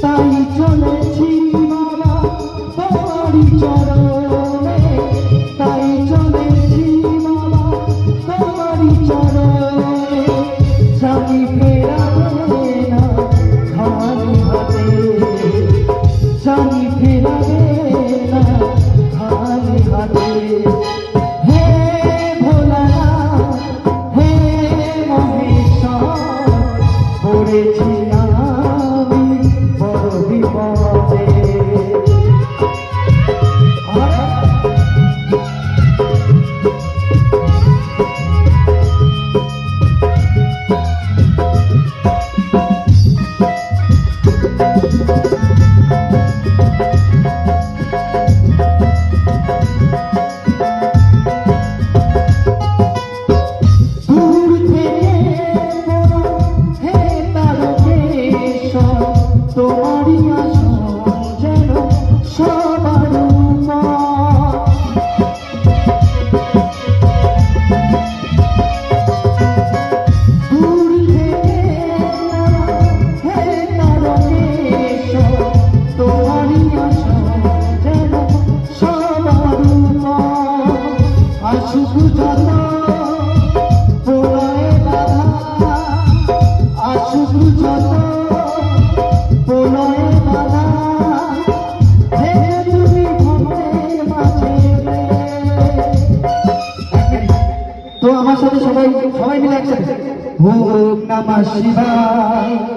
তাই চলেছি মালা তোমারই চরণে, তাই চলেছি মালা তোমারই চরণে, জানি ফেরাবে না খালি হাতে, জানি ফেরাবে না খালি হাতে। হে ভোলানাথ, হে মহেশ্বর, পড়েছি আমি বড় বিপদে। তোমারই আসন যেন সবার দূর থেকে হে তারকেশ্বর, তোমারই আসন যেন সবার আসুক যত প্রলয়ে বাধা, আসুক যত প্রলয়ে বাধা, তুমি ভক্তের মাঝে। তো আমার সাথে সবাই সবাই মিলে একসাথে ওম নমঃ শিবায়।